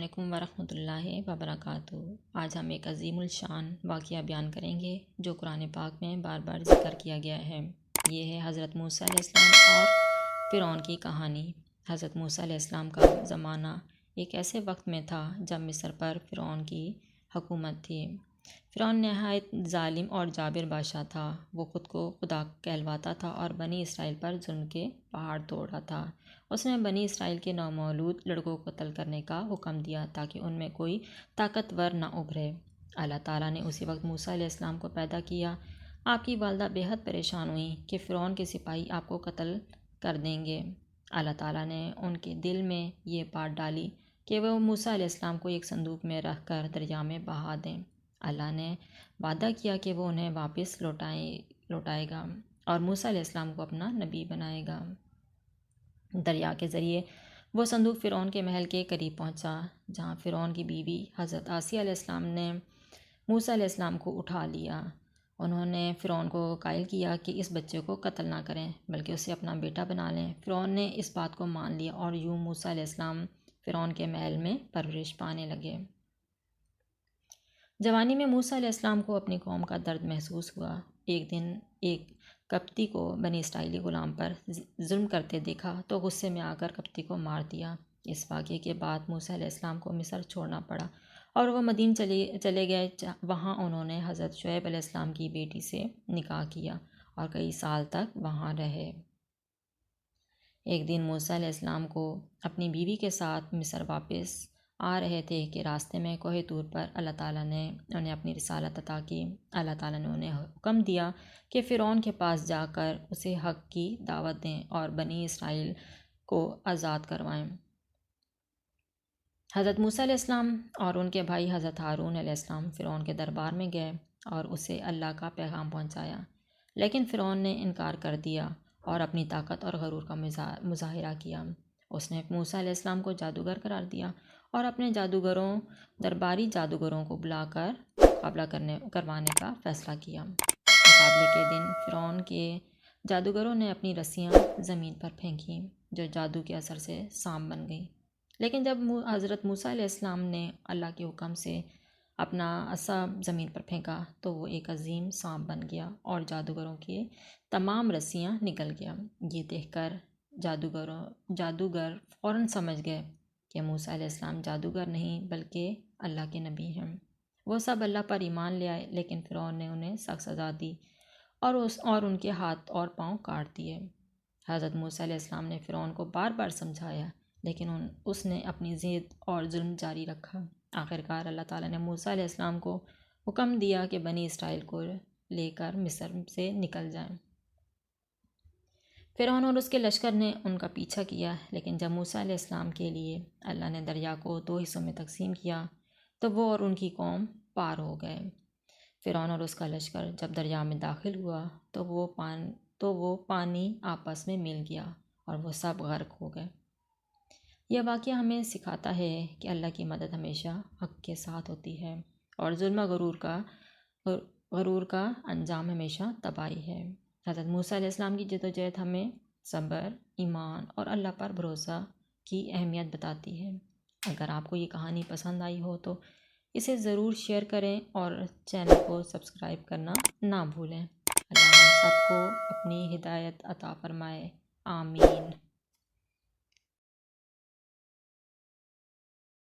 علیکم ورحمۃ اللہ وبرکاتہ۔ آج ہم ایک عظیم الشان واقعہ بیان کریں گے جو قرآن پاک میں بار بار ذکر کیا گیا ہے۔ یہ ہے حضرت موسیٰ علیہ السلام اور فرعون کی کہانی۔ حضرت موسیٰ علیہ السلام کا زمانہ ایک ایسے وقت میں تھا جب مصر پر فرعون کی حکومت تھی۔ فرعون نہایت ظالم اور جابر بادشاہ تھا۔ وہ خود کو خدا کہلواتا تھا اور بنی اسرائیل پر ظلم کے پہاڑ توڑ رہا تھا۔ اس نے بنی اسرائیل کے نومولود لڑکوں کو قتل کرنے کا حکم دیا تاکہ ان میں کوئی طاقتور نہ ابھرے۔ اللہ تعالیٰ نے اسی وقت موسیٰ علیہ السلام کو پیدا کیا۔ آپ کی والدہ بے حد پریشان ہوئیں کہ فرعون کے سپاہی آپ کو قتل کر دیں گے۔ اللہ تعالیٰ نے ان کے دل میں یہ بات ڈالی کہ وہ موسیٰ علیہ السلام کو ایک صندوق میں رکھ کر دریا میں بہا دیں۔ اللہ نے وعدہ کیا کہ وہ انہیں واپس لوٹائے گا اور موسیٰ علیہ السلام کو اپنا نبی بنائے گا۔ دریا کے ذریعے وہ صندوق فرعون کے محل کے قریب پہنچا، جہاں فرعون کی بیوی حضرت آسیہ علیہ السلام نے موسیٰ علیہ السلام کو اٹھا لیا۔ انہوں نے فرعون کو قائل کیا کہ اس بچے کو قتل نہ کریں بلکہ اسے اپنا بیٹا بنا لیں۔ فرعون نے اس بات کو مان لیا اور یوں موسیٰ علیہ السلام فرعون کے محل میں پرورش پانے لگے۔ جوانی میں موسیٰ علیہ السلام کو اپنی قوم کا درد محسوس ہوا۔ ایک دن ایک کپتی کو بنی اسرائیلی غلام پر ظلم کرتے دیکھا تو غصے میں آ کر کپتی کو مار دیا۔ اس واقعے کے بعد موسیٰ علیہ السلام کو مصر چھوڑنا پڑا اور وہ مدین چلے گئے۔ وہاں انہوں نے حضرت شعیب علیہ السلام کی بیٹی سے نکاح کیا اور کئی سال تک وہاں رہے۔ ایک دن موسیٰ علیہ السلام کو اپنی بیوی کے ساتھ مصر واپس آ رہے تھے کہ راستے میں کوہ طور پر اللہ تعالیٰ نے انہیں اپنی رسالت عطا کی۔ اللہ تعالیٰ نے انہیں حکم دیا کہ فرعون کے پاس جا کر اسے حق کی دعوت دیں اور بنی اسرائیل کو آزاد کروائیں۔ حضرت موسیٰ علیہ السلام اور ان کے بھائی حضرت ہارون علیہ السلام فرعون کے دربار میں گئے اور اسے اللہ کا پیغام پہنچایا، لیکن فرعون نے انکار کر دیا اور اپنی طاقت اور غرور کا مظاہرہ کیا۔ اس نے موسیٰ علیہ السلام کو جادوگر قرار دیا اور اپنے درباری جادوگروں کو بلا کر مقابلہ کروانے کا فیصلہ کیا۔ مقابلے کے دن فرعون کے جادوگروں نے اپنی رسیاں زمین پر پھینکیں جو جادو کے اثر سے سانپ بن گئیں، لیکن جب حضرت موسیٰ علیہ السلام نے اللہ کے حکم سے اپنا عصا زمین پر پھینکا تو وہ ایک عظیم سانپ بن گیا اور جادوگروں کے تمام رسیاں نکل گیا۔ یہ دیکھ کر جادوگر فوراً سمجھ گئے کہ موسیٰ علیہ السلام جادوگر نہیں بلکہ اللہ کے نبی ہیں۔ وہ سب اللہ پر ایمان لے آئے، لیکن فرعون نے انہیں سخت سزا دی اور ان کے ہاتھ اور پاؤں کاٹ دیے۔ حضرت موسیٰ علیہ السلام نے فرعون کو بار بار سمجھایا، لیکن اس نے اپنی ضد اور ظلم جاری رکھا۔ آخرکار اللہ تعالیٰ نے موسیٰ علیہ السلام کو حکم دیا کہ بنی اسرائیل کو لے کر مصر سے نکل جائیں۔ فرعون اور اس کے لشکر نے ان کا پیچھا کیا، لیکن جب موسیٰ علیہ السلام کے لیے اللہ نے دریا کو 2 حصوں میں تقسیم کیا تو وہ اور ان کی قوم پار ہو گئے۔ فرعون اور اس کا لشکر جب دریا میں داخل ہوا تو وہ پانی آپس میں مل گیا اور وہ سب غرق ہو گئے۔ یہ واقعہ ہمیں سکھاتا ہے کہ اللہ کی مدد ہمیشہ حق کے ساتھ ہوتی ہے اور ظلم و غرور کا انجام ہمیشہ تباہی ہے۔ حضرت موسیٰ علیہ السلام کی جدوجہد ہمیں صبر، ایمان اور اللہ پر بھروسہ کی اہمیت بتاتی ہے۔ اگر آپ کو یہ کہانی پسند آئی ہو تو اسے ضرور شیئر کریں اور چینل کو سبسکرائب کرنا نہ بھولیں۔ اللہ ہم سب کو اپنی ہدایت عطا فرمائے، آمین۔